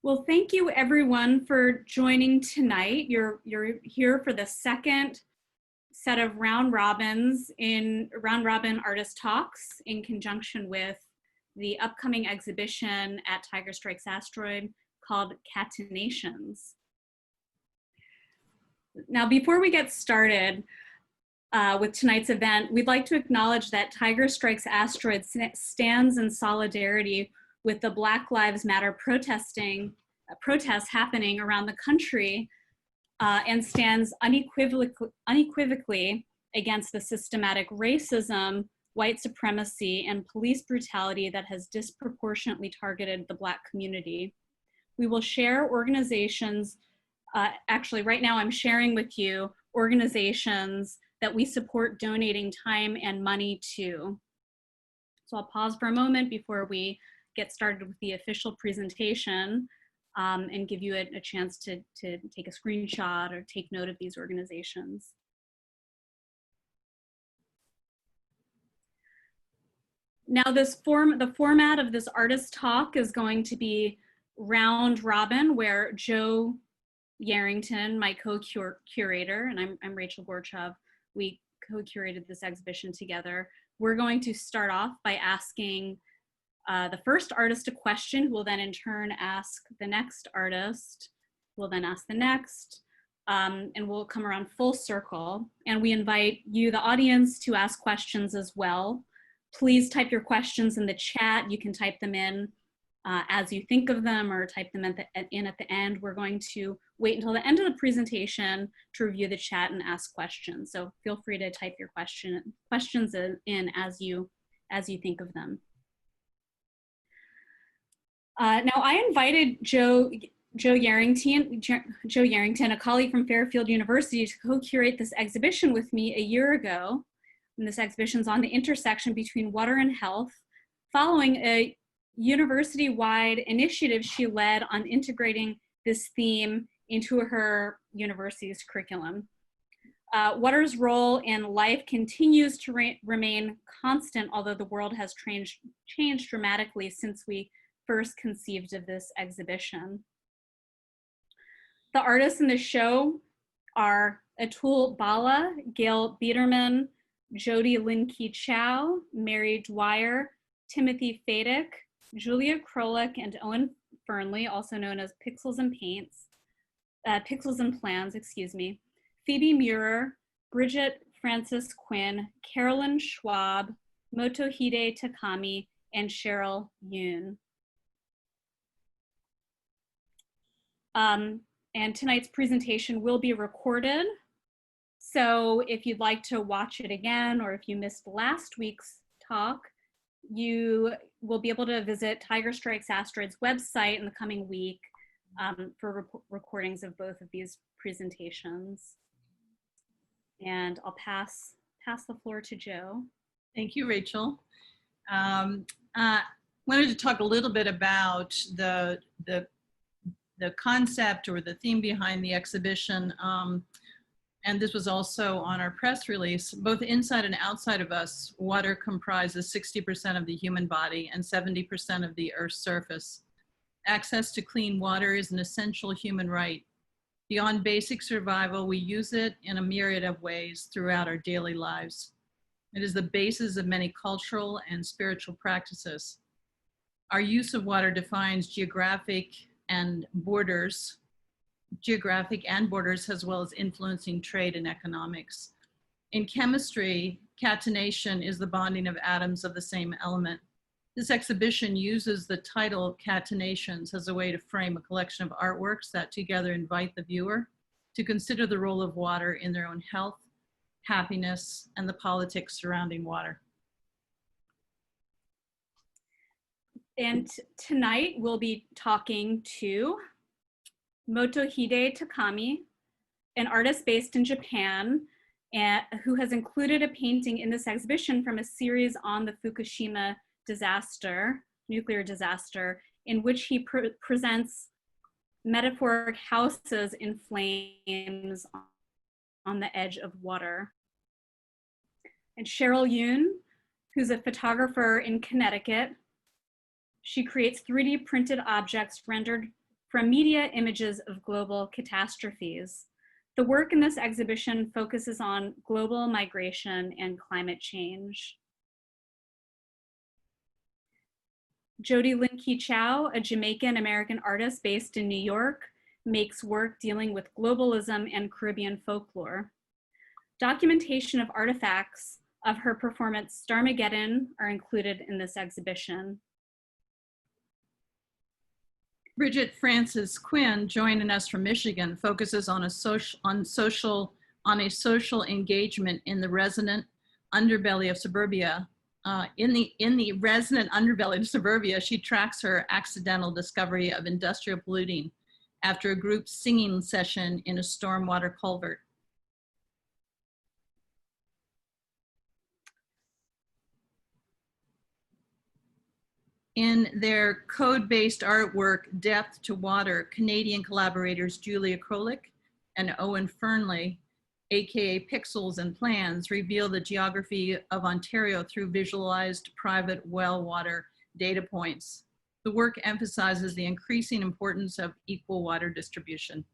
Well, thank you everyone for joining tonight. You're here for the second set of round robin artist talks in conjunction with the upcoming exhibition at Tiger Strikes Asteroid called Catenations. Now, before we get started with tonight's event, we'd like to acknowledge that Tiger Strikes Asteroid stands in solidarity with the Black Lives Matter protests happening around the country and stands unequivocally against the systematic racism, white supremacy, and police brutality that has disproportionately targeted the Black community. We will share organizations, actually right now I'm sharing with you organizations that we support donating time and money to. So I'll pause for a moment before we get started with the official presentation and give you a chance to take a screenshot or take note of these organizations. Now the format of this artist talk is going to be round robin, where Joe Yarrington, my co-curator, and I'm Rachel Gorchov, we co-curated this exhibition together. We're going to start off by asking the first artist a question, who will then in turn ask the next artist, who will then ask the next, and we'll come around full circle. And we invite you, the audience, to ask questions as well. Please type your questions in the chat. You can type them in as you think of them, or type them in at the end. We're going to wait until the end of the presentation to review the chat and ask questions. So feel free to type your questions in as you think of them. Now I invited Joe Yarrington, a colleague from Fairfield University, to co-curate this exhibition with me a year ago. And this exhibition is on the intersection between water and health, following a university-wide initiative she led on integrating this theme into her university's curriculum. Water's role in life continues to remain constant, although the world has changed dramatically since we first conceived of this exhibition. The artists in the show are Atul Bala, Gail Biederman, Jody Lin-Key Chow, Mary Dwyer, Timothy Fadick, Julia Krolik, and Owen Fernley, also known as Pixels and Plans, excuse me, Phoebe Muir, Bridget Francis Quinn, Carolyn Schwab, Motohide Takami, and Cheryl Yoon. And tonight's presentation will be recorded. So if you'd like to watch it again, or if you missed last week's talk, you will be able to visit Tiger Strikes Asteroid's website in the coming week for recordings of both of these presentations. And I'll pass the floor to Joe. Thank you, Rachel. Wanted to talk a little bit about the concept or the theme behind the exhibition. And this was also on our press release. Both inside and outside of us, water comprises 60% of the human body and 70% of the Earth's surface. Access to clean water is an essential human right. Beyond basic survival, we use it in a myriad of ways throughout our daily lives. It is the basis of many cultural and spiritual practices. Our use of water defines geographic and borders, as well as influencing trade and economics. In chemistry, catenation is the bonding of atoms of the same element. This exhibition uses the title Catenations as a way to frame a collection of artworks that together invite the viewer to consider the role of water in their own health, happiness, and the politics surrounding water. And tonight we'll be talking to Motohide Takami, an artist based in Japan, who has included a painting in this exhibition from a series on the Fukushima nuclear disaster, in which he presents metaphoric houses in flames on the edge of water. And Cheryl Yoon, who's a photographer in Connecticut, she creates 3D printed objects rendered from media images of global catastrophes. The work in this exhibition focuses on global migration and climate change. Jody Lin-Kee Chow, a Jamaican-American artist based in New York, makes work dealing with globalism and Caribbean folklore. Documentation of artifacts of her performance Starmageddon are included in this exhibition. Bridget Francis Quinn, joining us from Michigan, focuses on a social engagement in the resident underbelly of suburbia. In the resident underbelly of suburbia, she tracks her accidental discovery of industrial polluting after a group singing session in a stormwater culvert. In their code-based artwork, Depth to Water, Canadian collaborators Julia Krolik and Owen Fernley, AKA Pixels and Plans, reveal the geography of Ontario through visualized private well water data points. The work emphasizes the increasing importance of equal water distribution.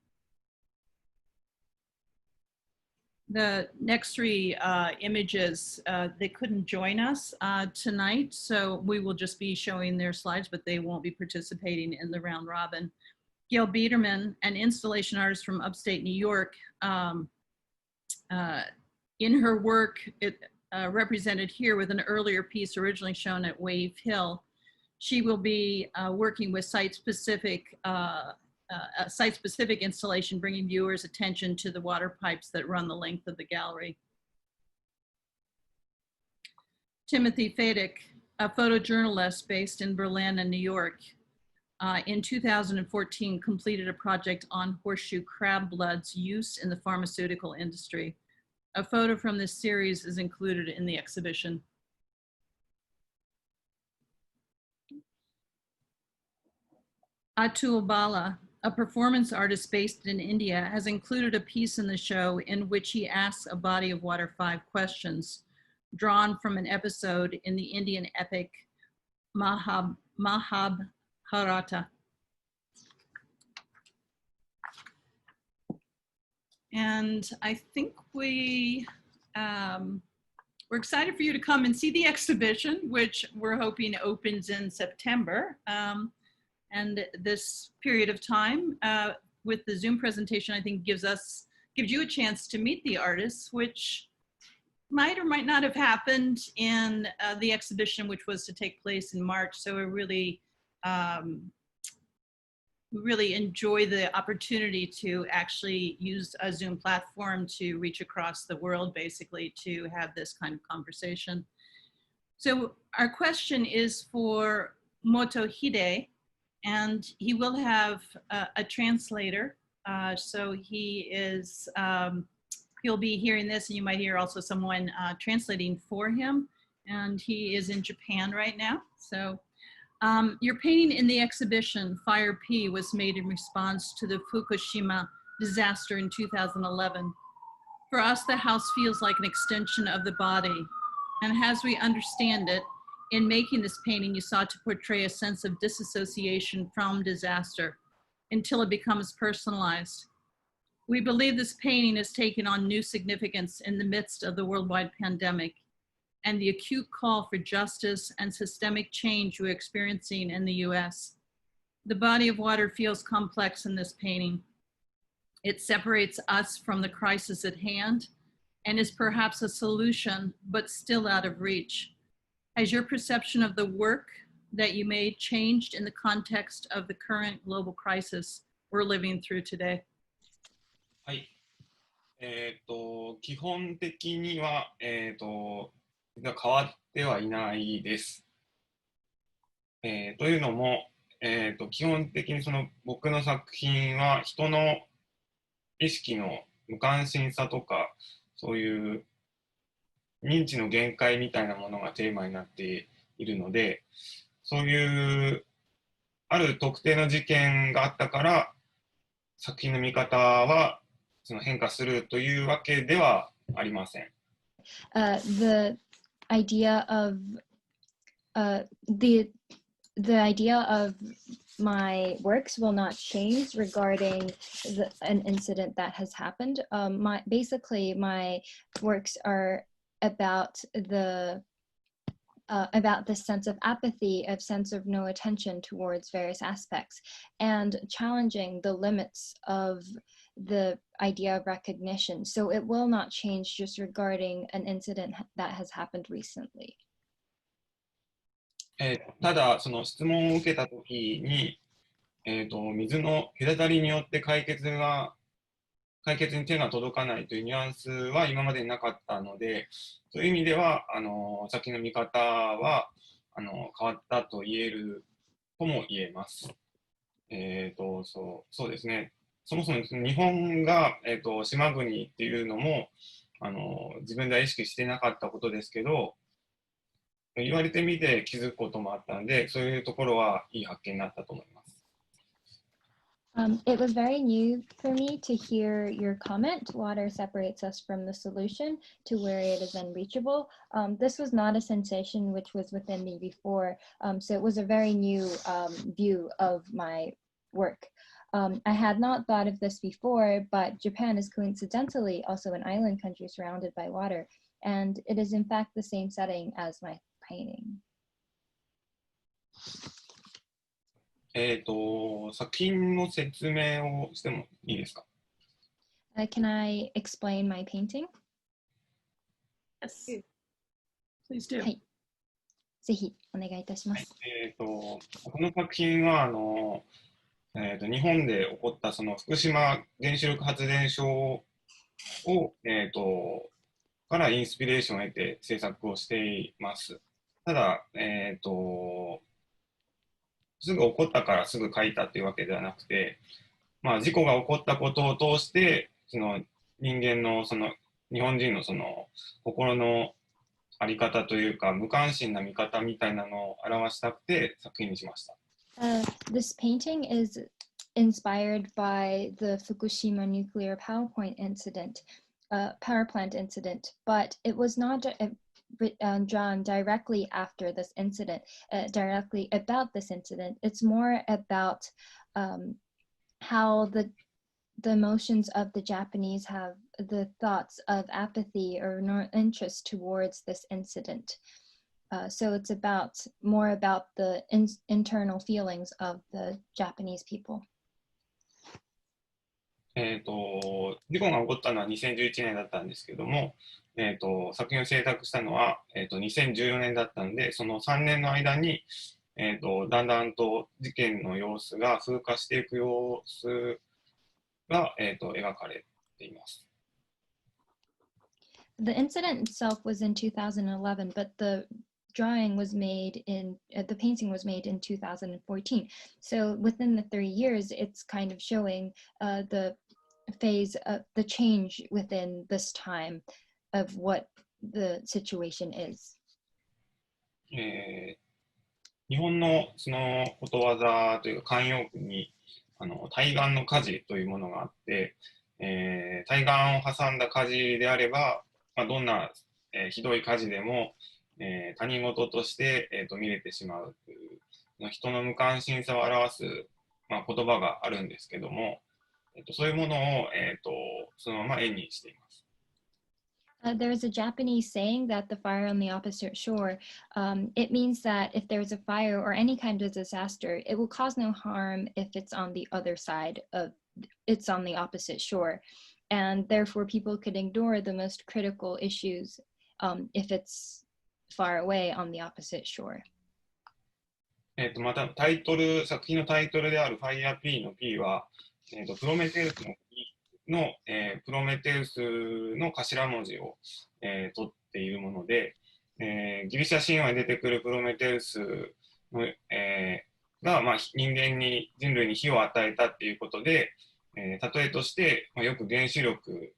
The next three images, they couldn't join us tonight, so we will just be showing their slides, but they won't be participating in the round robin. Gail Biederman, an installation artist from upstate New York, in her work, represented here with an earlier piece originally shown at Wave Hill, she will be working with site-specific installation, bringing viewers' attention to the water pipes that run the length of the gallery. Timothy Fadick, a photojournalist based in Berlin and New York, in 2014 completed a project on horseshoe crab blood's use in the pharmaceutical industry. A photo from this series is included in the exhibition. Atul Bala, a performance artist based in India, has included a piece in the show in which he asks a body of water 5 questions, drawn from an episode in the Indian epic Mahabharata. And I think we're excited for you to come and see the exhibition, which we're hoping opens in September. And this period of time with the Zoom presentation, I think gives you a chance to meet the artists, which might or might not have happened in the exhibition, which was to take place in March. So we really enjoy the opportunity to actually use a Zoom platform to reach across the world, basically, to have this kind of conversation. So our question is for Motohide, and he will have a translator. So he'll be hearing this, and you might hear also someone translating for him. And he is in Japan right now. So your painting in the exhibition, Fire P, was made in response to the Fukushima disaster in 2011. For us, the house feels like an extension of the body. And as we understand it, in making this painting, you sought to portray a sense of disassociation from disaster until it becomes personalized. We believe this painting has taken on new significance in the midst of the worldwide pandemic and the acute call for justice and systemic change we're experiencing in the US. The body of water feels complex in this painting. It separates us from the crisis at hand and is perhaps a solution, but still out of reach. Has your perception of the work that you made changed in the context of the current global crisis we're living through today? はい。基本的には、変わってはいないです。というのも、基本的にその僕の作品は人の意識の無関心さとか、そういう認知の限界みたいなものがテーマになっているので、そういうある特定の事件があったから作品の見方はその変化するというわけではありません。The idea of my works will not change regarding an incident that has happened. Basically, my works are about the sense of apathy, of sense of no attention towards various aspects, and challenging the limits of the idea of recognition. So it will not change just regarding an incident that has happened recently. ただ、その質問を受けたときに、水の隔たりによって解決に手が届かないというニュアンスは今までになかったので、そういう意味では、さっきの見方は変わったと言えるとも言えます。そうですね。そもそも日本が、島国っていうのも自分では意識してなかったことですけど、言われてみて気づくこともあったので、そういうところはいい発見になったと思います。It was very new for me to hear your comment, water separates us from the solution to where it is unreachable. This was not a sensation which was within me before, so it was a very new view of my work. I had not thought of this before, but Japan is coincidentally also an island country surrounded by water, and it is in fact the same setting as my painting. 作品の説明をしてもいいですか？ Can I explain my painting? Yes. Please do. はい。ぜひお願いいたします。この作品は日本で起こったその福島原子力発電所を、からインスピレーションを得て制作をしています。ただ、すぐ起こったからすぐ書いたというわけではなくて、事故が起こったことを通してその人間のその日本人のその心のあり方というか無関心な見方みたいなのを表したくて作品にしました。This painting is inspired by the Fukushima nuclear power plant incident, but it was not drawn directly after this incident, directly about this incident. It's more about how the emotions of the Japanese have the thoughts of apathy or no interest towards this incident. So it's more about the internal feelings of the Japanese people. 事故が起こったのは2011年だったんですけども、作品を制作したのは、2014年だったので、その3年の間に、だんだんと事件の様子が風化していく様子が、描かれています。The incident itself was in 2011, but the painting was made in 2014. So within the 3 years, it's kind of showing the phase of the change within this time of what the situation is. 日本のそのことわざというか慣用句に対岸の火事というものがあって、対岸を挟んだ火事であれば、どんな、ひどい火事でも、他人事として、見れてしまうという人の無関心さを表す、言葉があるんですけども、そういうものを、そのまま絵にしています。There's a Japanese saying that the fire on the opposite shore, it means that if there's a fire or any kind of disaster, it will cause no harm if it's on the other side of, it's on the opposite shore. And therefore people could ignore the most critical issues if it's far away on the opposite shore. また作品のタイトルである Fire P の P は、プロメテウスのプロメテウスの頭文字を、取っているもので、ギリシャ神話に出てくるプロメテウスの、が、人類に火を与えたっていうことで、例えとして、よく原子力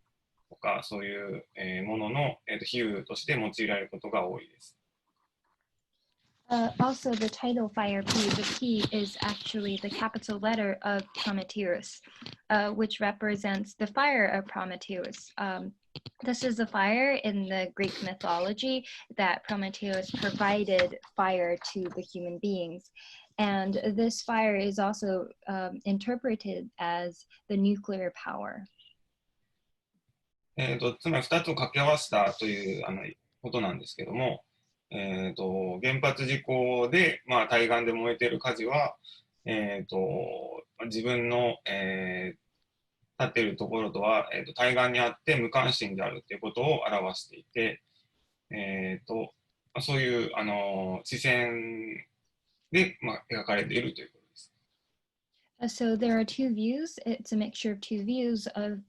とかそういう、ものの、比喩として用いられることが多いです。Also, the title Fire P, the P is actually the capital letter of Prometheus, which represents the fire of Prometheus. This is the fire in the Greek mythology that Prometheus provided fire to the human beings. And this fire is also interpreted as the nuclear power. つまり2つを掛け合わせたということなんですけども、原発事故で、対岸で燃えている火事は、自分の、立っているところとは、対岸にあって無関心であるということを表していて、そういう視線で、描かれているということです。So there are two views. It's a mixture of two views of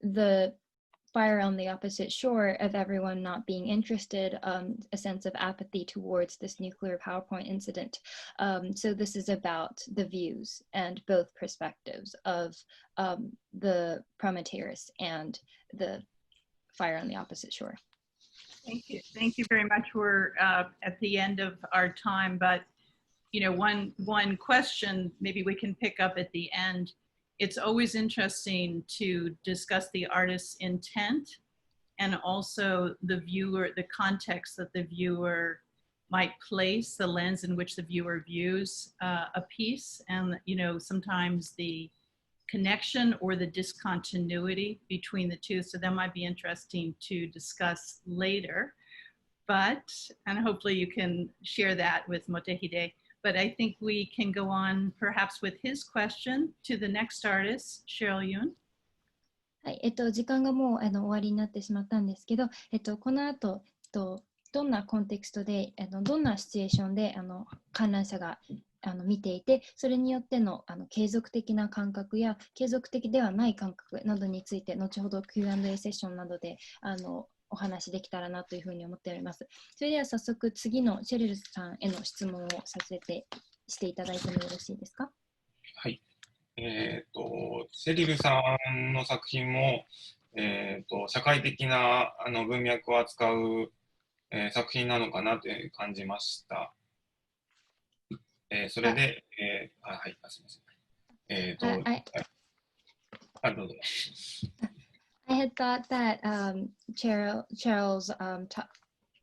the fire on the opposite shore, of everyone not being interested, a sense of apathy towards this nuclear power plant incident. So this is about the views and both perspectives of the Prometheus and the fire on the opposite shore. Thank you. Thank you very much. We're at the end of our time, but you know, one question maybe we can pick up at the end. It's always interesting to discuss the artist's intent and also the viewer, the context that the viewer might place, the lens in which the viewer views a piece, and you know, sometimes the connection or the discontinuity between the two. So that might be interesting to discuss later, and hopefully you can share that with Motehide. But I think we can go on perhaps with his question to the next artist, Cheryl Yoon. はい、時間がもう終わりになってしまったんですけど、この後、どんなコンテクストで、どんなシチュエーションで観覧者が見ていて、それによっての継続的な感覚や継続的ではない感覚などについて、後ほど Q&A セッションなどでお話できたらなというふうに思っております。それでは早速次のシェリルさんへの質問をしていただいてもよろしいですか？はい。シェリルさんの作品も、社会的な文脈を扱う、作品なのかなという感じました。それで、はい、すみません。どうぞ。I had thought that Cheryl's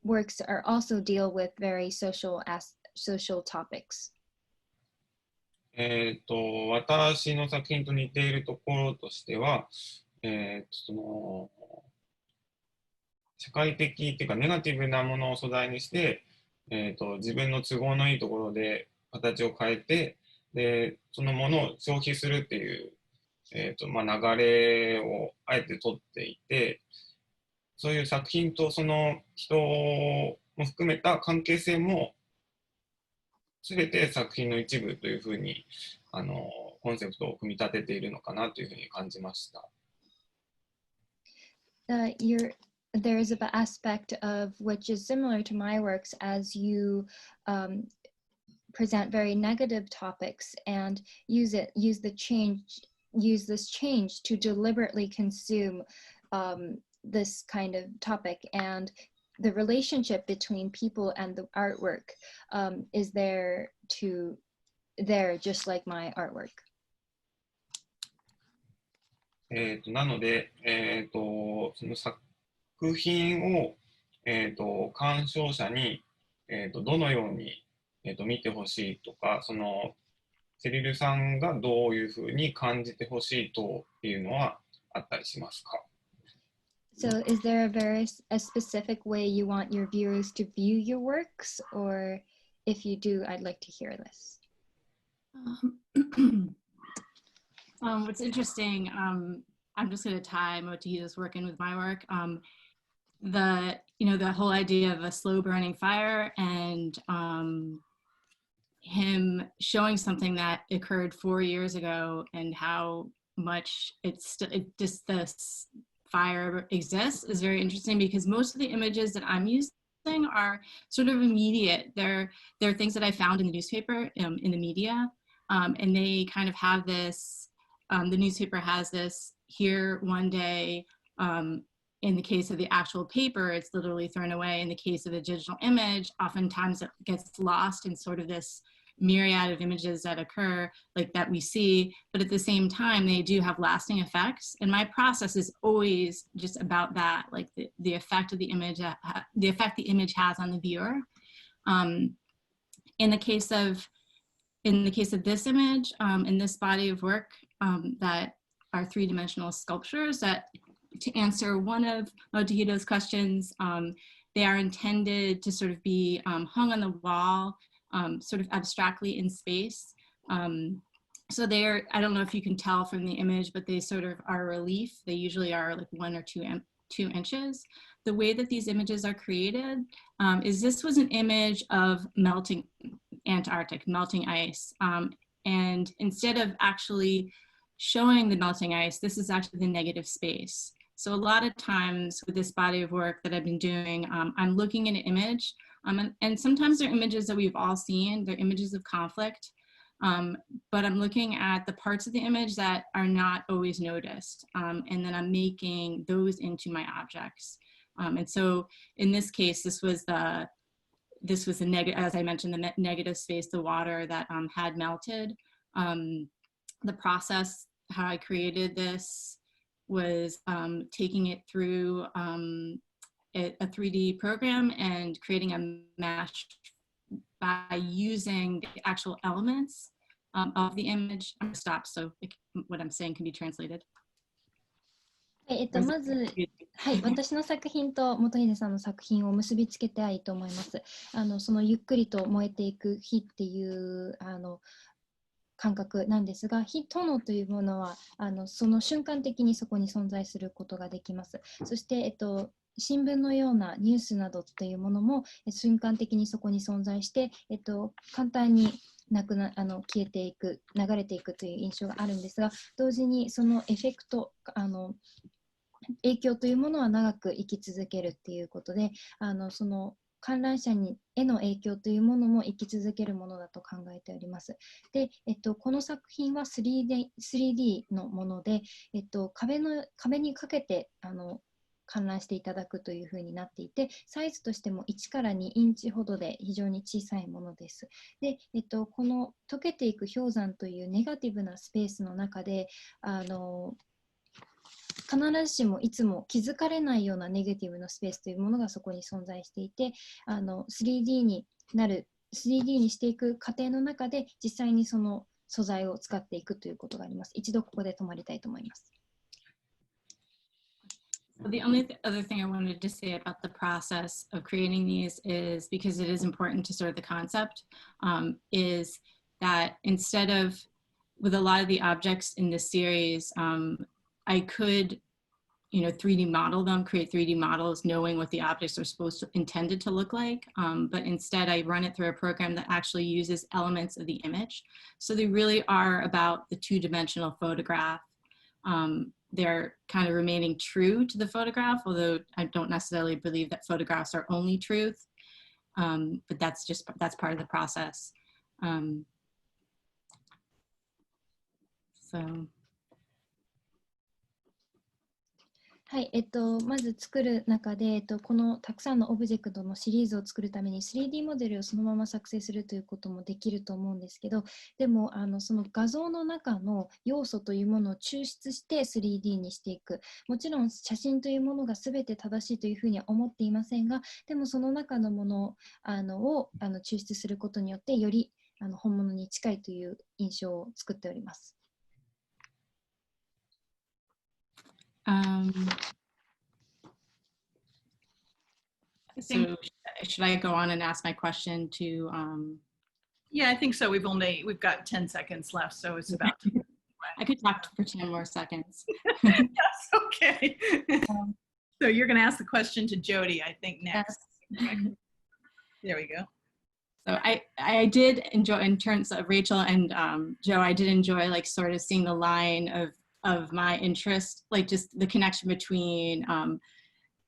works are also deal with very social topics. 私の作品と似ているところとしては、その社会的っていうかネガティブなものを素材にして、自分の都合のいいところで形を変えて、でそのものを消費するっていう流れをあえて取っていて、そういう作品とその人も含めた関係性も全て作品の一部というふうにコンセプトを組み立てているのかなというふうに感じました。There is an aspect of which is similar to my works, as you present very negative topics and use this change to deliberately consume this kind of topic, and the relationship between people and the artwork is there just like my artwork. なので、その作品を、鑑賞者に、どのように、見てほしいとか、そのセリルさんがどういうふうに感じてほしいというのはあったりしますか？ So is there a specific way you want your viewers to view your works, or if you do, I'd like to hear this. What's interesting, I'm just going to tie Motehide's work in with my work. The whole idea of a slow burning fire and him showing something that occurred 4 years ago and how much this fire exists is very interesting, because most of the images that I'm using are sort of immediate. They're things that I found in the newspaper, in the media, and they kind of have this, the newspaper has this here one day. In the case of the actual paper, it's literally thrown away. In the case of a digital image, oftentimes it gets lost in sort of this myriad of images that occur, like that we see, but at the same time, they do have lasting effects. And my process is always just about that, like the effect of the image, the effect the image has on the viewer. In the case of this image, in this body of work, that are three-dimensional sculptures, that to answer one of Motohito's questions, they are intended to sort of be hung on the wall, sort of abstractly in space. So they're, I don't know if you can tell from the image, but they sort of are relief. They usually are like 1 or 2 inches. The way that these images are created is this was an image of melting Antarctic, melting ice. And instead of actually showing the melting ice, this is actually the negative space. So a lot of times with this body of work that I've been doing, I'm looking at an image, and sometimes they're images that we've all seen, they're images of conflict, but I'm looking at the parts of the image that are not always noticed, and then I'm making those into my objects. And so in this case, this was the negative, as I mentioned, the negative space, the water that had melted. The process, how I created this, was taking it through a 3D program and creating a mesh by using the actual elements of the image. I'm gonna stop so what I'm saying can be translated. まず、はい、私の作品と本秀さんの作品を結びつけたいと思います。そのゆっくりと燃えていく火っていう感覚なんですが、炎というものはその瞬間的にそこに存在することができます。そして、新聞のようなニュースなどっていうものも瞬間的にそこに存在して、簡単に消えていく、流れていくという印象があるんですが、同時にそのエフェクト、影響というものは長く生き続けるっていうことで、その観覧車への影響というものも生き続けるものだと考えております。で、この作品は 3D のもので、壁にかけて観覧していただくというふうになっていて、サイズとしても1から2インチほどで非常に小さいものです。で、この溶けていく氷山というネガティブなスペースの中で、必ずしもいつも気づかれないようなネガティブなスペースというものがそこに存在していて、3D にしていく過程の中で実際にその素材を使っていくということがあります。一度ここで止まりたいと思います。The only other thing I wanted to say about the process of creating these is, because it is important to sort of the concept, is that instead of, with a lot of the objects in this series, I could, 3D model them, create 3D models, knowing what the objects are intended to look like. But instead, I run it through a program that actually uses elements of the image. So they really are about the two-dimensional photograph. They're kind of remaining true to the photograph, although I don't necessarily believe that photographs are only truth. But that's part of the process. So. はい、まず作る中で、このたくさんのオブジェクトのシリーズを作るために 3D モデルをそのまま作成するということもできると思うんですけど、でもその画像の中の要素というものを抽出して 3D にしていく。もちろん写真というものが全て正しいというふうには思っていませんが、でもその中のものを抽出することによってより本物に近いという印象を作っております。So should I go on and ask my question to? Yeah, I think so. We've got 10 seconds left, so it's about to. I could talk for 10 more seconds. Yes, okay. So you're going to ask the question to Jody, I think, next. Yes. There we go. So I did enjoy, in terms of Rachel and Joe, I did enjoy like sort of seeing the line of my interest, like just the connection between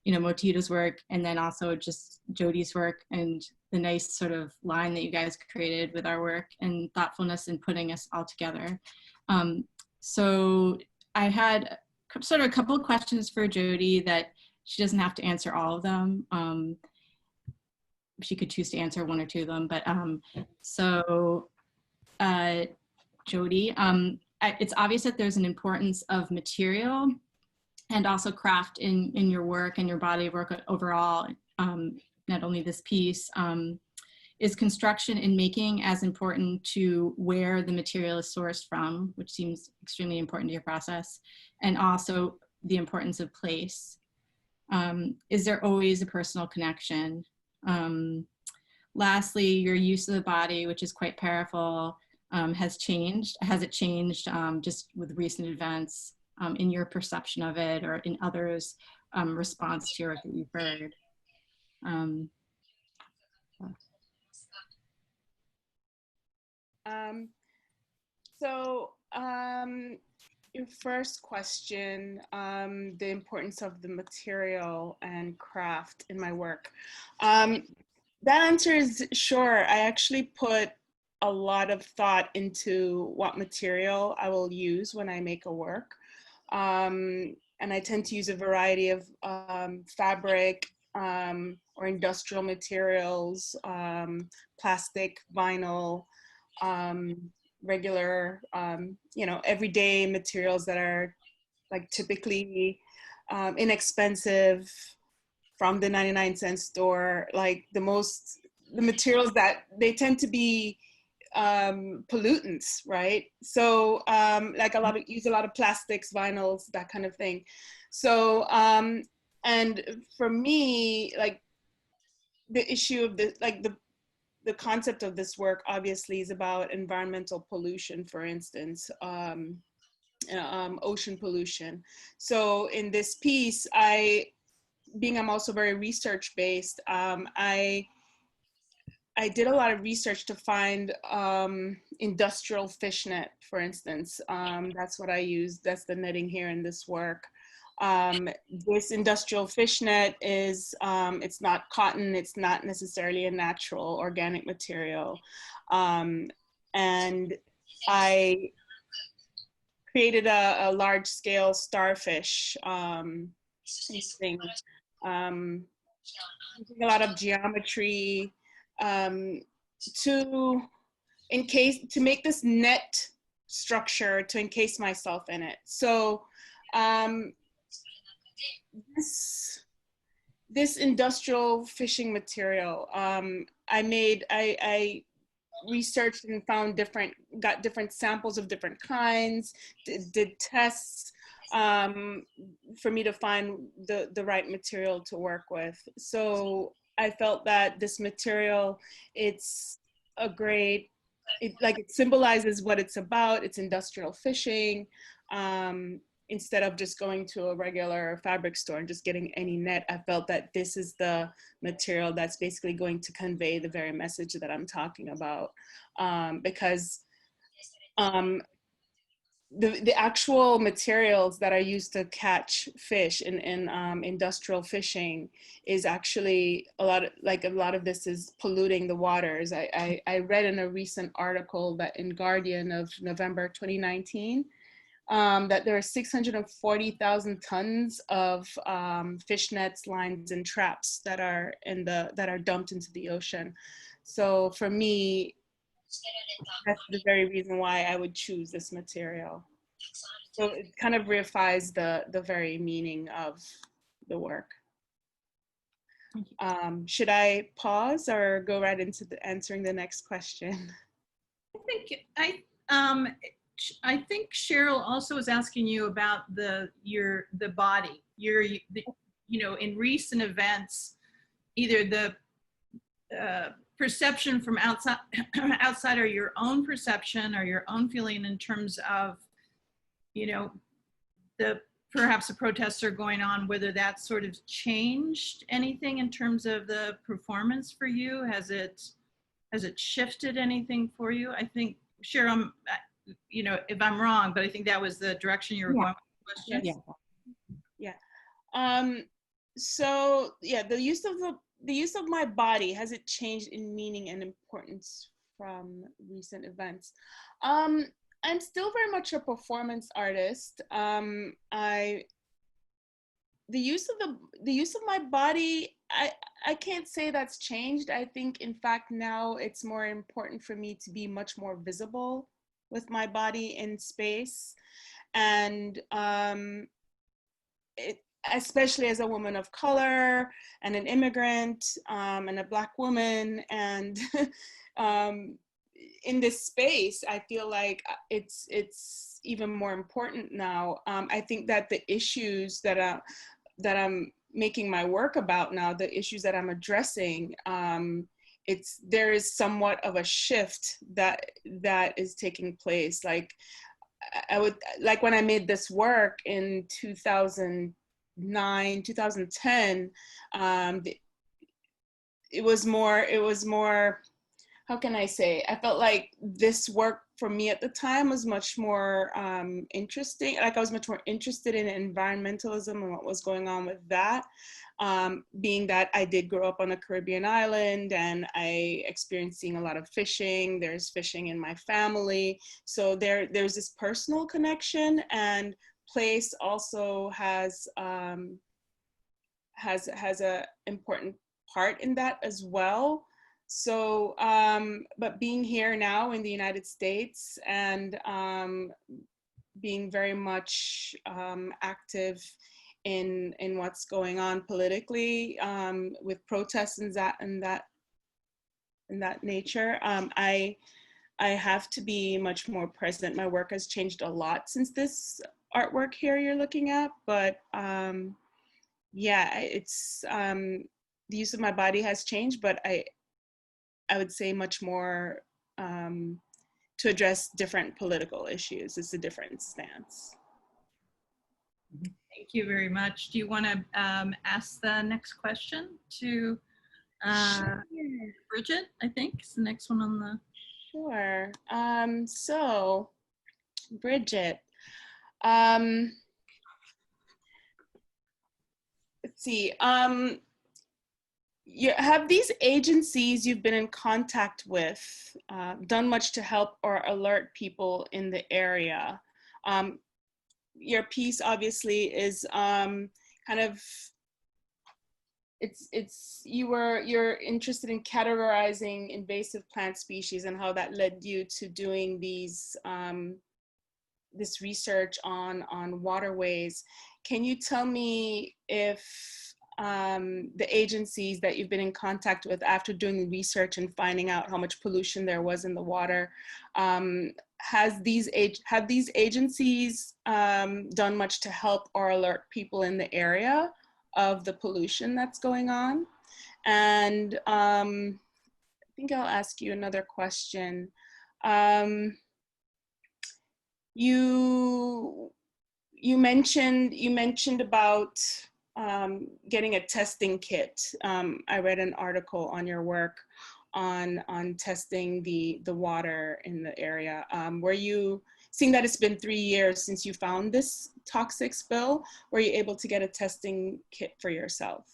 Motohito's work and then also just Jody's work, and the nice sort of line that you guys created with our work and thoughtfulness in putting us all together. So I had sort of a couple of questions for Jody that she doesn't have to answer all of them. She could choose to answer 1 or 2 of them, but Jody, it's obvious that there's an importance of material and also craft in your work and your body of work overall, not only this piece. is construction and making as important to where the material is sourced from, which seems extremely important to your process, and also the importance of place? Is there always a personal connection? Lastly, your use of the body, which is quite powerful, has changed. Has it changed just with recent events in your perception of it, or in others' response to it that you've heard? Your first question, the importance of the material and craft in my work. That answer is sure. I actually put a lot of thought into what material I will use when I make a work. And I tend to use a variety of fabric or industrial materials, plastic, vinyl, regular, everyday materials that are like typically inexpensive from the 99-cent store. Like the materials that they tend to be pollutants, right? So like use a lot of plastics, vinyls, that kind of thing. So and for me, like the issue of the concept of this work obviously is about environmental pollution, for instance, ocean pollution. So in this piece, I'm also very research based, I did a lot of research to find industrial fishnet, for instance. That's what I used. That's the netting here in this work. This industrial fishnet is, it's not cotton, it's not necessarily a natural organic material. And I created a large scale starfish using a lot of geometry to make this net structure to encase myself in it. So this industrial fishing material, I researched and got different samples of different kinds, did tests for me to find the right material to work with. So I felt that this material, it symbolizes what it's about. It's industrial fishing. Instead of just going to a regular fabric store and just getting any net, I felt that this is the material that's basically going to convey the very message that I'm talking about. Because the actual materials that are used to catch fish in industrial fishing is actually a lot of this is polluting the waters. I read in a recent article that in Guardian of November 2019, that there are 640,000 tons of fish nets, lines, and traps that are dumped into the ocean. So for me, that's the very reason why I would choose this material. So it kind of reifies the very meaning of the work. Should I pause or go right into answering the next question? I think Cheryl also was asking you about the body, in recent events, either the perception from outside or your own perception or your own feeling in terms of, perhaps the protests are going on, whether that sort of changed anything in terms of the performance for you. Has it shifted anything for you? I think, Cheryl, if I'm wrong, but I think that was the direction you were going with the question. Yeah. So yeah, the use of my body, has it changed in meaning and importance from recent events? I'm still very much a performance artist. The use of my body, I can't say that's changed. I think in fact now it's more important for me to be much more visible with my body in space. And especially as a woman of color and an immigrant and a Black woman, and in this space, I feel like it's even more important now. I think that the issues that I'm making my work about now, the issues that I'm addressing, there is somewhat of a shift that is taking place. Like when I made this work in 2009, 2010, it was more, how can I say? I felt like this work for me at the time was much more interesting. Like I was much more interested in environmentalism and what was going on with that. Being that I did grow up on a Caribbean island and I experienced seeing a lot of fishing. There's fishing in my family. So there's this personal connection, and place also has a important part in that as well. So, but being here now in the United States and being very much active in what's going on politically with protests and that nature, I have to be much more present. My work has changed a lot since this artwork here you're looking at, but yeah, it's the use of my body has changed, but I would say much more to address different political issues. It's a different stance. Thank you very much. Do you want to ask the next question to Bridget? I think it's the next one on the. Sure. So, Bridget, let's see. Have these agencies you've been in contact with done much to help or alert people in the area? Your piece obviously is kind of, you're interested in categorizing invasive plant species and how that led you to doing these this research on waterways. Can you tell me if the agencies that you've been in contact with after doing research and finding out how much pollution there was in the water, have these agencies done much to help or alert people in the area of the pollution that's going on? And I think I'll ask you another question. You mentioned about getting a testing kit. I read an article on your work on testing the water in the area. Were you, seeing that it's been 3 years since you found this toxic spill, were you able to get a testing kit for yourself?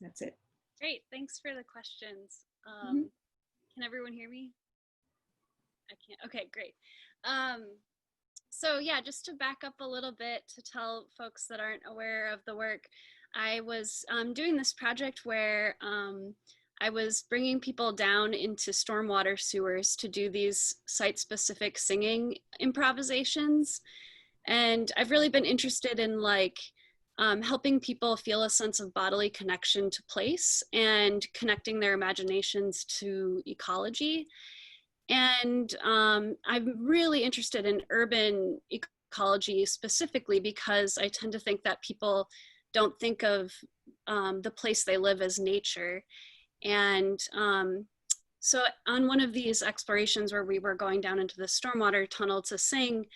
That's it. Great, thanks for the questions. Can everyone hear me? I can't, okay, great. So yeah, just to back up a little bit to tell folks that aren't aware of the work, I was doing this project where I was bringing people down into stormwater sewers to do these site-specific singing improvisations. And I've really been interested in like helping people feel a sense of bodily connection to place and connecting their imaginations to ecology. And I'm really interested in urban ecology specifically because I tend to think that people don't think of the place they live as nature. And so on one of these explorations where we were going down into the stormwater tunnel to sing,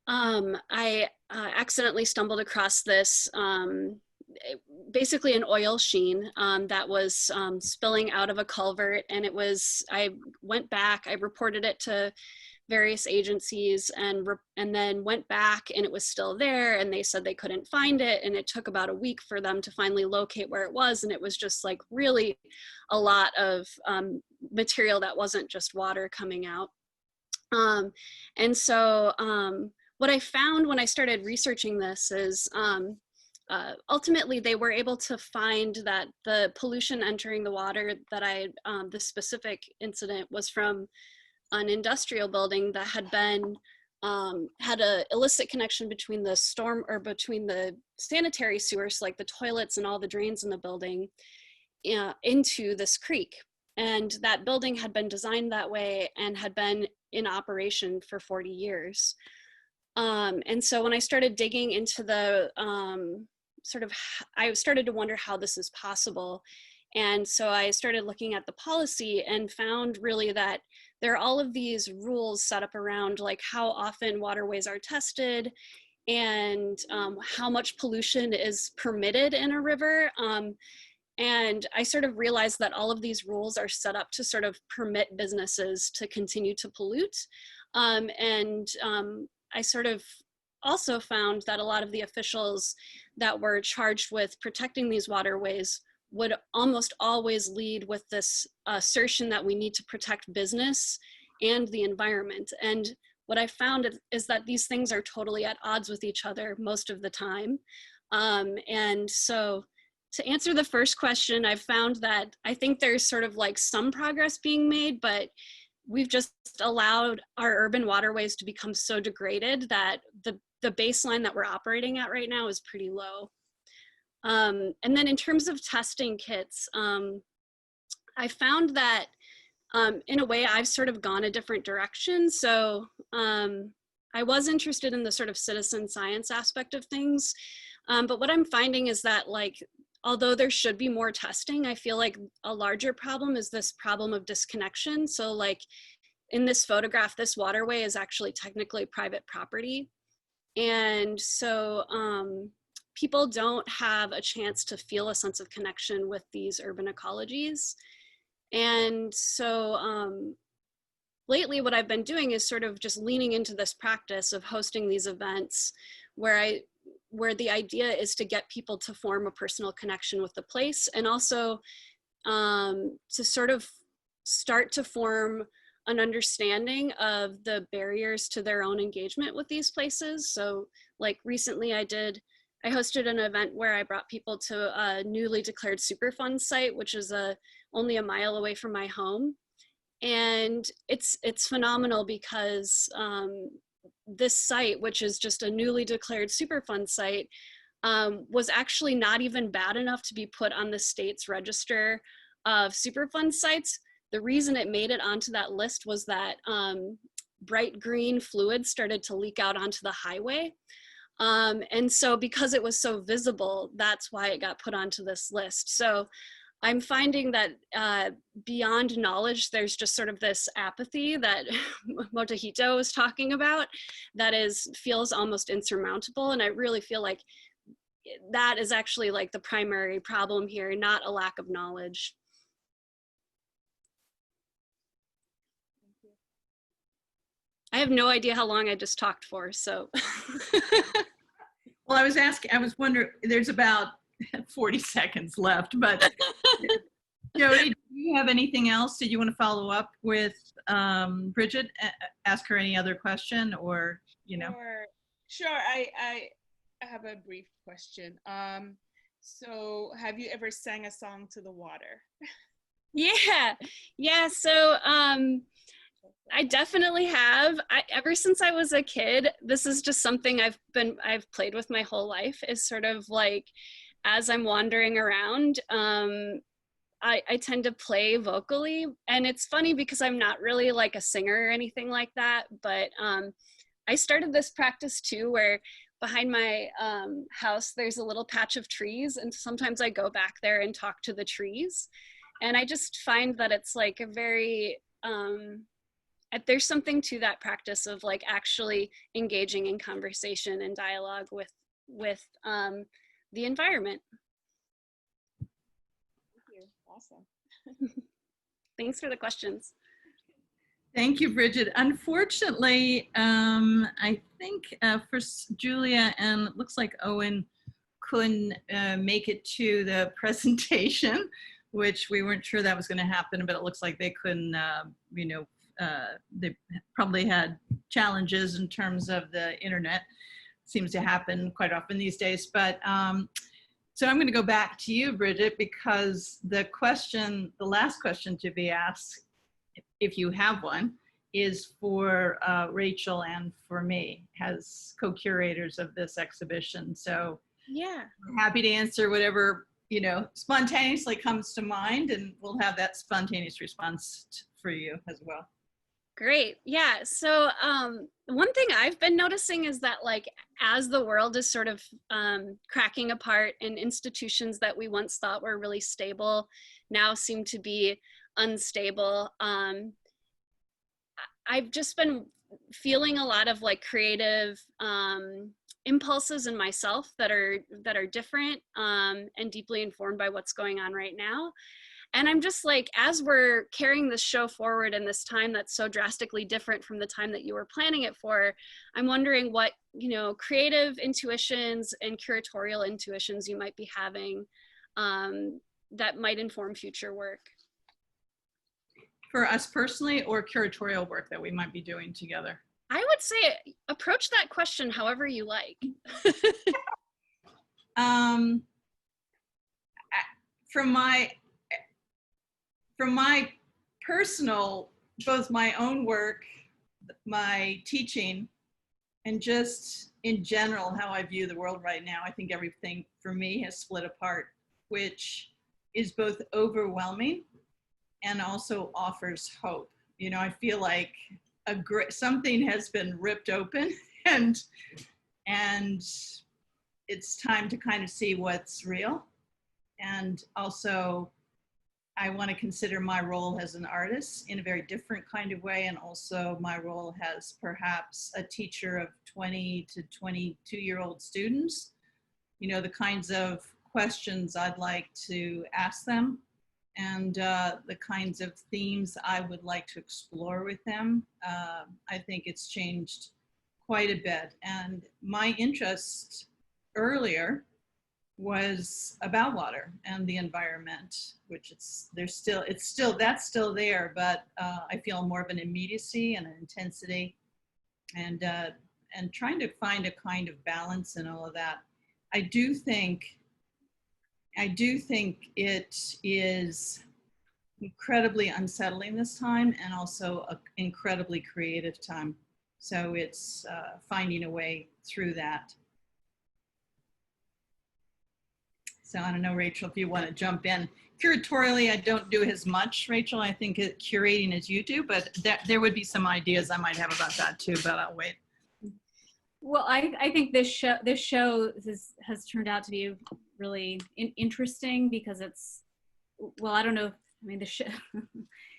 I accidentally stumbled across this basically an oil sheen that was spilling out of a culvert, and I went back, I reported it to various agencies and then went back and it was still there, and they said they couldn't find it, and it took about a week for them to finally locate where it was, and it was just like really a lot of material that wasn't just water coming out. And so what I found when I started researching this is ultimately they were able to find that the pollution entering the water that the specific incident was from an industrial building that had been had a illicit connection between the storm or between the sanitary sewers, like the toilets and all the drains in the building, into this creek. And that building had been designed that way and had been in operation for 40 years. And so when I started digging into the I started to wonder how this is possible. And so I started looking at the policy and found really that there are all of these rules set up around like how often waterways are tested and how much pollution is permitted in a river. And I sort of realized that all of these rules are set up to sort of permit businesses to continue to pollute. I sort of also found that a lot of the officials that were charged with protecting these waterways would almost always lead with this assertion that we need to protect business and the environment. And what I found is that these things are totally at odds with each other most of the time. And so to answer the first question, I've found that I think there's sort of like some progress being made, but we've just allowed our urban waterways to become so degraded that the baseline that we're operating at right now is pretty low. And then in terms of testing kits, I found that in a way I've sort of gone a different direction. So I was interested in the sort of citizen science aspect of things. But what I'm finding is that like, although there should be more testing, I feel like a larger problem is this problem of disconnection. So like in this photograph, this waterway is actually technically private property. And so people don't have a chance to feel a sense of connection with these urban ecologies. And so lately what I've been doing is sort of just leaning into this practice of hosting these events where the idea is to get people to form a personal connection with the place, and also to sort of start to form an understanding of the barriers to their own engagement with these places. So like recently I hosted an event where I brought people to a newly declared Superfund site, which is only a mile away from my home. And it's phenomenal because this site, which is just a newly declared Superfund site, was actually not even bad enough to be put on the state's register of Superfund sites. The reason it made it onto that list was that bright green fluid started to leak out onto the highway. And so because it was so visible, that's why it got put onto this list. So I'm finding that beyond knowledge, there's just sort of this apathy that Motohito was talking about that feels almost insurmountable. And I really feel like that is actually like the primary problem here, not a lack of knowledge. I have no idea how long I just talked for, so. Well, I was wondering, there's about 40 seconds left, but Jody, do you have anything else? Did you want to follow up with Bridget? Ask her any other question, or, you know? Sure. I have a brief question. So have you ever sang a song to the water? Yeah. So I definitely have. Ever since I was a kid, this is just something I've played with my whole life, is sort of like, as I'm wandering around, I tend to play vocally. And it's funny because I'm not really like a singer or anything like that, but I started this practice too, where behind my house, there's a little patch of trees, and sometimes I go back there and talk to the trees. And I just find that it's like a very, there's something to that practice of like actually engaging in conversation and dialogue with the environment. Thank you. Awesome. Thanks for the questions. Thank you, Bridget. Unfortunately, I think for Julia and it looks like Owen couldn't make it to the presentation, which we weren't sure that was going to happen, but it looks like they couldn't, they probably had challenges in terms of the internet. Seems to happen quite often these days. But so I'm going to go back to you, Bridget, because the last question to be asked, if you have one, is for Rachel and for me as co-curators of this exhibition. So Yeah. I'm happy to answer whatever, spontaneously comes to mind, and we'll have that spontaneous response for you as well. Great. Yeah. So one thing I've been noticing is that like as the world is sort of cracking apart and institutions that we once thought were really stable now seem to be unstable, I've just been feeling a lot of like creative impulses in myself that are different and deeply informed by what's going on right now. And I'm just like, as we're carrying this show forward in this time that's so drastically different from the time that you were planning it for, I'm wondering what, creative intuitions and curatorial intuitions you might be having that might inform future work. For us personally, or curatorial work that we might be doing together? I would say approach that question however you like. From my personal, both my own work, my teaching, and just in general how I view the world right now, I think everything for me has split apart, which is both overwhelming and also offers hope. I feel like something has been ripped open, and it's time to kind of see what's real. And also, I want to consider my role as an artist in a very different kind of way, and also my role as perhaps a teacher of 20 to 22-year-old students. The kinds of questions I'd like to ask them, and the kinds of themes I would like to explore with them. I think it's changed quite a bit. And my interest earlier was about water and the environment, which that's still there, but I feel more of an immediacy and an intensity, and trying to find a kind of balance in all of that. I do think it is incredibly unsettling this time, and also an incredibly creative time. So it's finding a way through that. So I don't know, Rachel, if you want to jump in. Curatorially, I don't do as much, Rachel. I think curating as you do, but there would be some ideas I might have about that too, but I'll wait. Well, I think this show has turned out to be really interesting because it's, well, I don't know.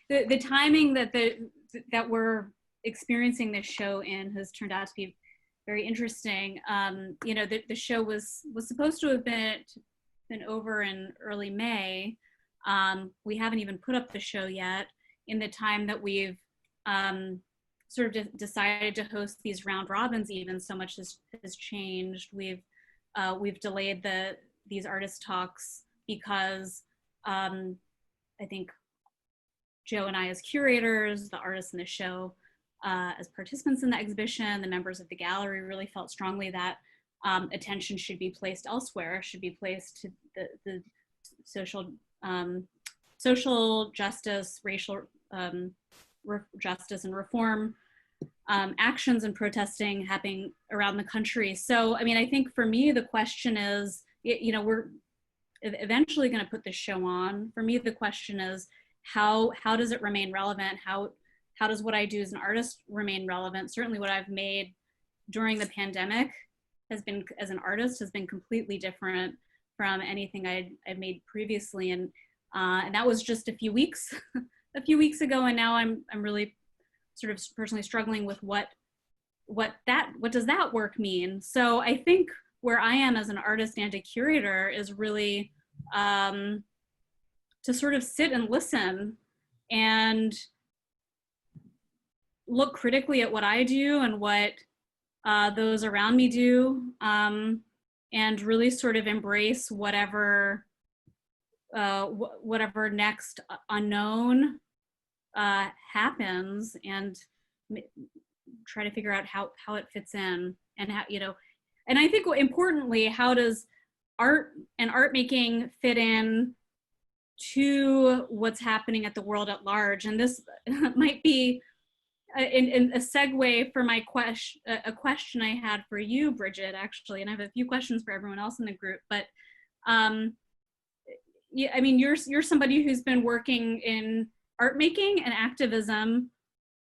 The timing that we're experiencing this show in has turned out to be very interesting. The show was supposed to have been over in early May. We haven't even put up the show yet. In the time that we've sort of decided to host these round robins, even so much has changed. We've delayed these artist talks because I think Joe and I as curators, the artists in the show, as participants in the exhibition, the members of the gallery really felt strongly that attention should be placed elsewhere, should be placed to the social justice, racial justice and reform actions and protesting happening around the country. So, I think for me, the question is, we're eventually going to put this show on. For me, the question is, how does it remain relevant? How does what I do as an artist remain relevant? Certainly what I've made during the pandemic has been, as an artist, has been completely different from anything I'd made previously. And that was just a few weeks ago. And now I'm really sort of personally struggling with what does that work mean? So I think where I am as an artist and a curator is really to sort of sit and listen and look critically at what I do and what those around me do, and really sort of embrace whatever next unknown happens, and try to figure out how it fits in, and how, and I think importantly, how does art and art making fit in to what's happening at the world at large? And this might be in a segue for my question, a question I had for you, Bridget, actually, and I have a few questions for everyone else in the group, but yeah, I mean, you're somebody who's been working in art making and activism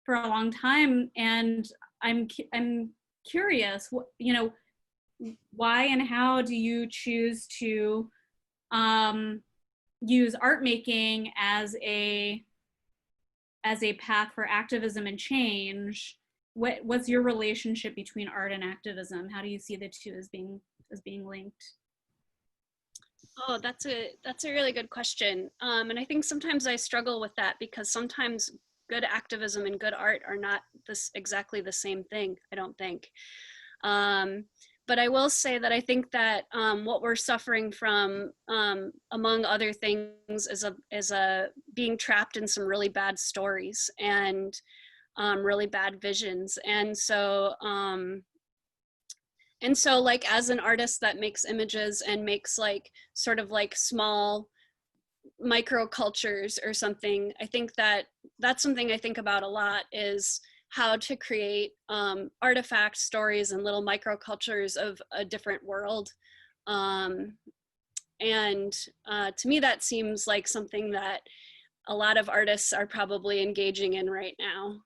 for a long time, and I'm curious, you know, why and how do you choose to use art making as a path for activism and change? What's your relationship between art and activism? How do you see the two as being linked? Oh, that's a really good question. And I think sometimes I struggle with that because sometimes good activism and good art are not exactly the same thing, I don't think. But I will say that I think that what we're suffering from, among other things, is a being trapped in some really bad stories and really bad visions. And so like as an artist that makes images and makes like sort of like small microcultures or something, I think that's something I think about a lot, is how to create artifact stories and little microcultures of a different world. And to me, that seems like something that a lot of artists are probably engaging in right now.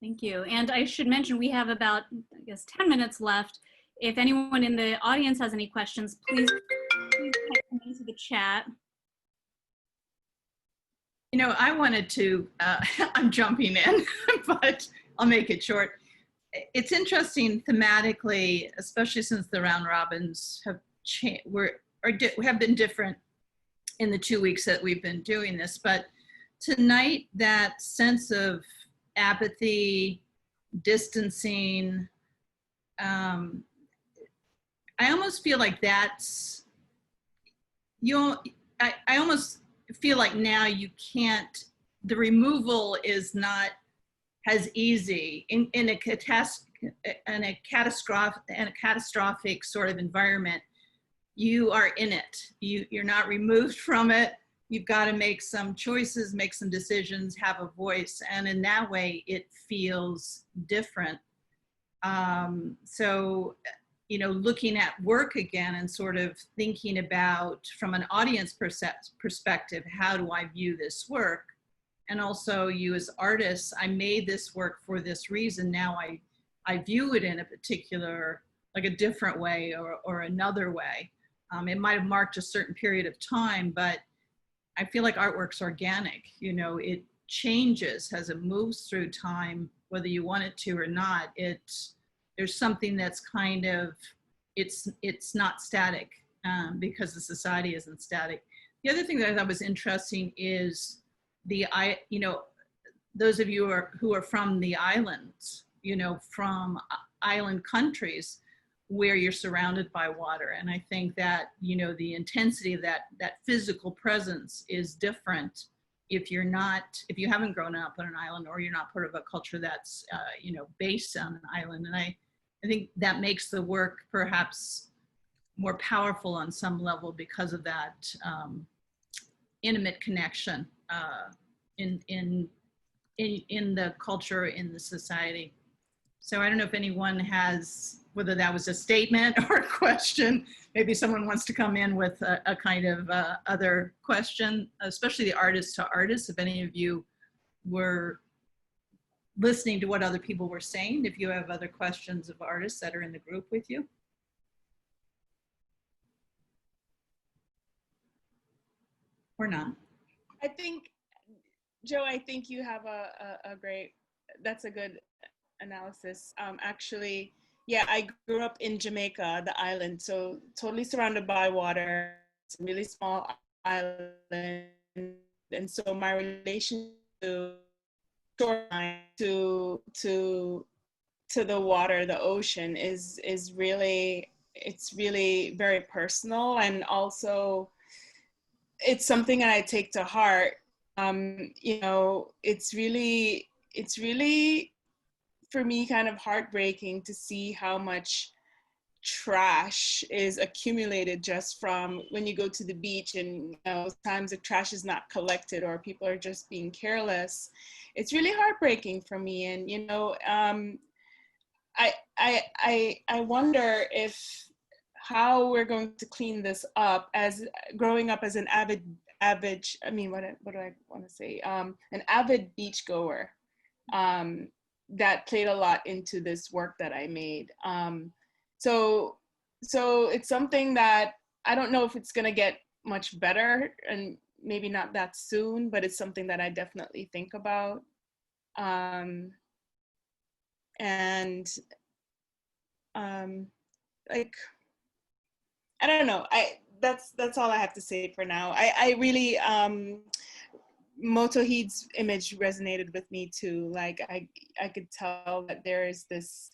Thank you. And I should mention we have about, I guess, 10 minutes left. If anyone in the audience has any questions, please type them into the chat. You know, I wanted to, I'm jumping in, but I'll make it short. It's interesting thematically, especially since the round robins have have been different in the 2 weeks that we've been doing this. But tonight, that sense of apathy, distancing, I almost feel like that's, I almost feel like now you can't, the removal is not as easy in a catastrophic sort of environment. You are in it. You're not removed from it. You've got to make some choices, make some decisions, have a voice, and in that way, it feels different. So, you know, looking at work again and sort of thinking about, from an audience perspective, how do I view this work? And also, you as artists, I made this work for this reason. Now I view it in a particular, like a different way or another way. It might have marked a certain period of time, but I feel like artwork's organic. You know, it changes as it moves through time, whether you want it to or not. There's something that's kind of, it's not static because the society isn't static. The other thing that I thought was interesting is you know, those of you who are from the islands, you know, from island countries where you're surrounded by water. And I think that, you know, the intensity of that physical presence is different if you haven't grown up on an island, or you're not part of a culture that's, you know, based on an island. And I think that makes the work perhaps more powerful on some level because of that intimate connection in the culture, in the society. So I don't know if anyone has, whether that was a statement or a question. Maybe someone wants to come in with a kind of other question, especially the artist to artist. If any of you were listening to what other people were saying, if you have other questions of artists that are in the group with you. Or not. I think, Joe, I think you have a great, that's a good analysis. Actually, yeah, I grew up in Jamaica, the island, so totally surrounded by water. It's a really small island, and so my relation to shoreline, to the water, the ocean, is really, it's really very personal, and also it's something that I take to heart. You know, it's really for me kind of heartbreaking to see how much trash is accumulated just from when you go to the beach, and times the trash is not collected or people are just being careless. It's really heartbreaking for me. And I wonder if how we're going to clean this up, as growing up as an avid I mean, what do I want to say, an avid beachgoer, that played a lot into this work that I made. So it's something that I don't know if it's going to get much better, and maybe not that soon, but it's something that I definitely think about. Like, I don't know. That's all I have to say for now. I really, Motohid's image resonated with me too. Like I could tell that there is this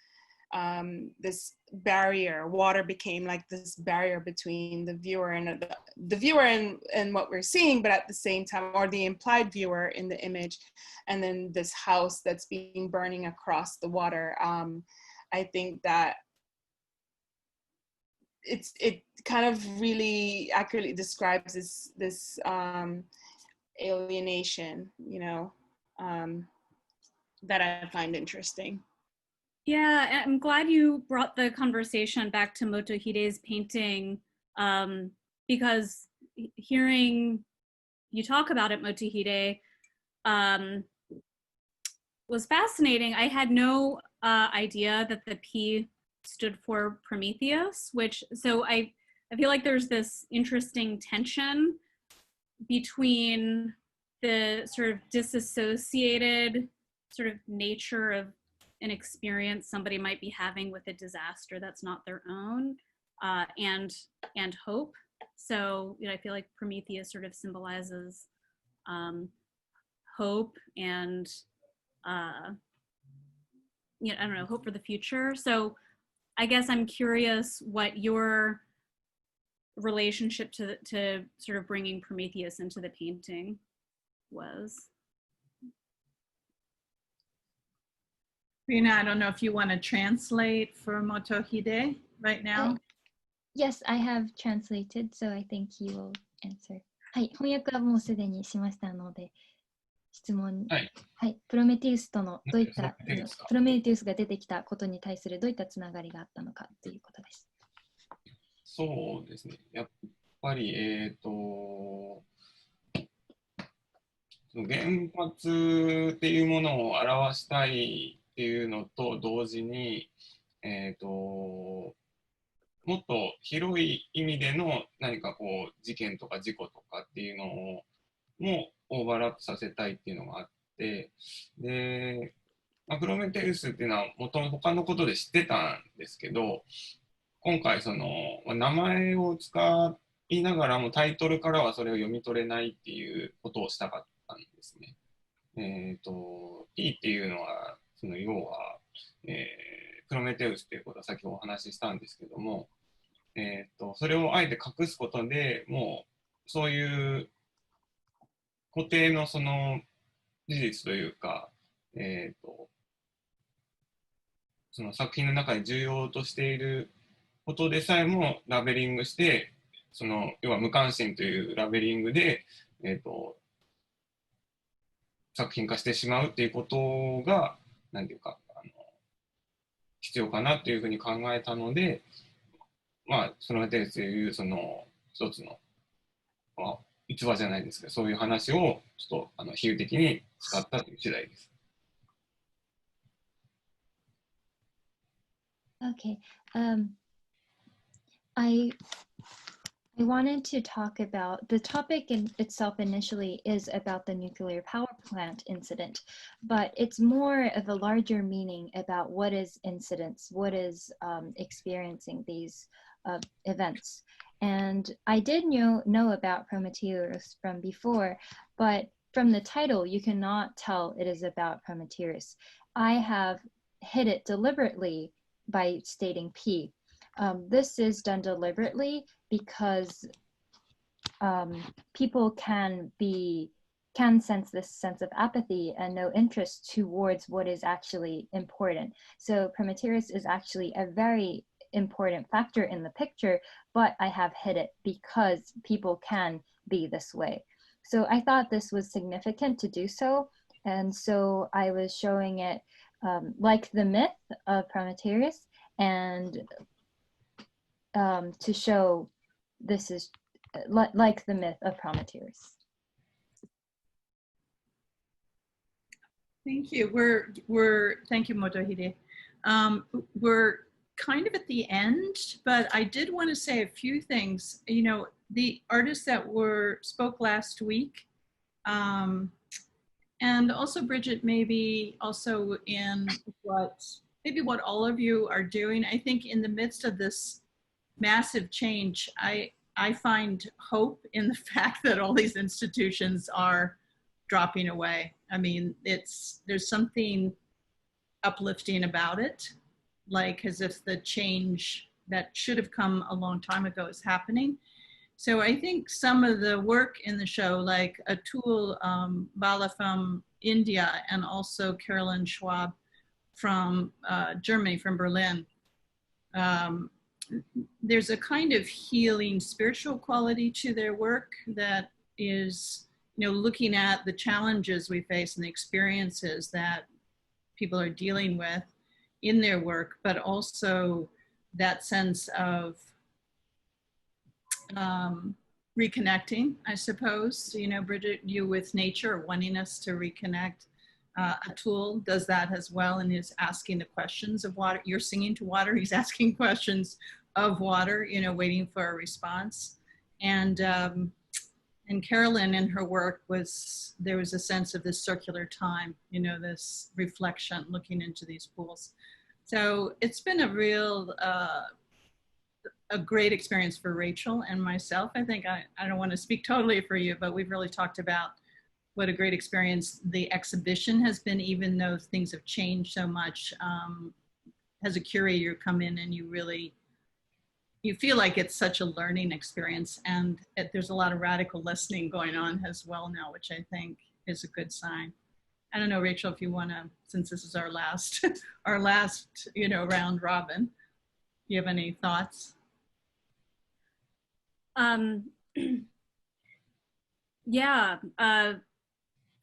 this barrier. Water became like this barrier between the viewer and the viewer and what we're seeing, but at the same time, or the implied viewer in the image, and then this house that's being burning across the water. I think that it kind of really accurately describes this alienation, that I find interesting. Yeah, I'm glad you brought the conversation back to Motohide's painting, because hearing you talk about it, Motohide, was fascinating. I had no idea that the P stood for Prometheus, so I feel like there's this interesting tension between the sort of disassociated sort of nature of an experience somebody might be having with a disaster that's not their own, and hope. So I feel like Prometheus sort of symbolizes hope and I don't know, hope for the future. So I guess I'm curious what your relationship to sort of bringing Prometheus into the painting was. Rina, I don't know if you want to translate for Motohide right now. Yes, I have translated, so I think he will answer. はい、翻訳はもうすでにしましたので、質問、はい、はい、プロメテウスとのどういったプロメテウスが出てきたことに対するどういったつながりがあったのかということです。そうですね。やっぱり原発っていうものを表したいっていうのと同時に、もっと広い意味での何かこう事件とか事故とかっていうのをもオーバーラップさせたいっていうのがあって、で、プロメテウスっていうのは元々他のことで知ってたんですけど、今回その名前を使いながらもタイトルからはそれを読み取れないっていうことをしたかったんですね。P っていうのはその要は、プロメテウスっていうことは先ほどお話ししたんですけども、それをあえて隠すことでもうそういう固定のその事実というか、その作品の中で重要としていることでさえもラベリングして、その要は無関心というラベリングで、作品化してしまうっていうことが何ていうか必要かなというふうに考えたので、そのテースでいうその一つの、逸話じゃないですけど、そういう話をちょっと比喩的に使ったという次第です。Okay. I wanted to talk about the topic in itself initially is about the nuclear power plant incident, but it's more of a larger meaning about what is incidents, what is experiencing these events. And I did know about Prometheus from before, but from the title, you cannot tell it is about Prometheus. I have hid it deliberately by stating P. This is done deliberately because people can sense this sense of apathy and no interest towards what is actually important. So Prometheus is actually a very important factor in the picture, but I have hid it because people can be this way. So I thought this was significant to do so. And so I was showing it like the myth of Prometheus, and to show this is like the myth of Prometheus. Thank you. Thank you, Motohide. We're kind of at the end, but I did want to say a few things. You know, the artists that spoke last week, and also Bridget, maybe also in what all of you are doing. I think in the midst of this massive change, I find hope in the fact that all these institutions are dropping away. I mean, there's something uplifting about it, like as if the change that should have come a long time ago is happening. So I think some of the work in the show, like Atul Bala from India and also Carolyn Schwab from Germany, from Berlin, there's a kind of healing spiritual quality to their work that is, you know, looking at the challenges we face and the experiences that people are dealing with in their work, but also that sense of reconnecting, I suppose. You know, Bridget, you with nature, wanting us to reconnect. Atul does that as well, and is asking the questions of water. You're singing to water, he's asking questions of water, you know, waiting for a response. And Carolyn in her work there was a sense of this circular time, you know, this reflection, looking into these pools. So it's been a real, a great experience for Rachel and myself. I think I don't want to speak totally for you, but we've really talked about what a great experience the exhibition has been, even though things have changed so much. As a curator, you come in and you feel like it's such a learning experience, and there's a lot of radical listening going on as well now, which I think is a good sign. I don't know, Rachel, if you want to, since this is our last, you know, round robin, do you have any thoughts? Yeah,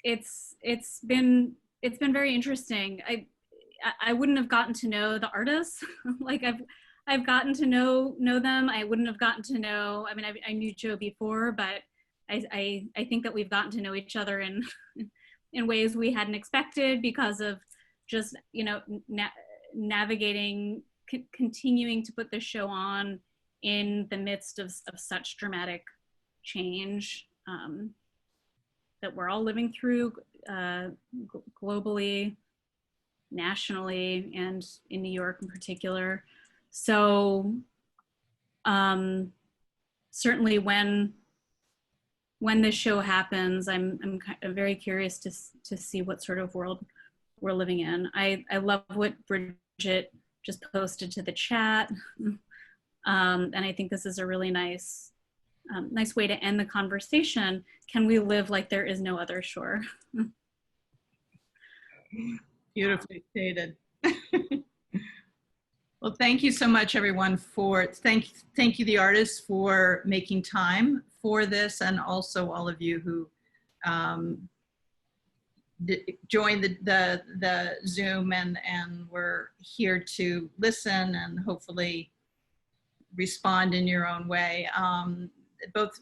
it's been very interesting. I wouldn't have gotten to know the artists. Like I've gotten to know them. I wouldn't have gotten to know, I mean, I knew Joe before, but I think that we've gotten to know each other in ways we hadn't expected because of just, you know, navigating, continuing to put this show on in the midst of such dramatic change that we're all living through globally, nationally, and in New York in particular. So certainly when this show happens, I'm very curious to see what sort of world we're living in. I love what Bridget just posted to the chat. And I think this is a really nice way to end the conversation. Can we live like there is no other shore? Beautifully stated. Well, thank you so much, everyone, thank you, the artists, for making time for this, and also all of you who joined the Zoom and were here to listen and hopefully respond in your own way. Both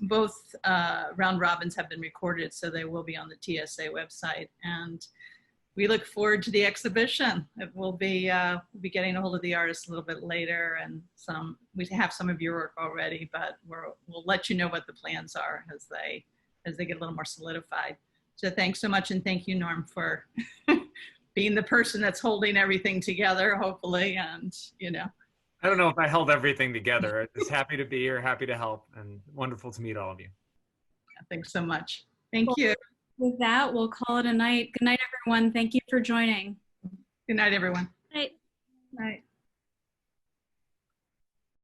round robins have been recorded, so they will be on the TSA website, and we look forward to the exhibition. We'll be getting a hold of the artists a little bit later, and we have some of your work already, but we'll let you know what the plans are as they get a little more solidified. So thanks so much, and thank you, Norm, for being the person that's holding everything together, hopefully, and you know. I don't know if I held everything together. Just happy to be here, happy to help, and wonderful to meet all of you. Thanks so much. Thank you. With that, we'll call it a night. Good night, everyone. Thank you for joining. Good night, everyone. Night. Night.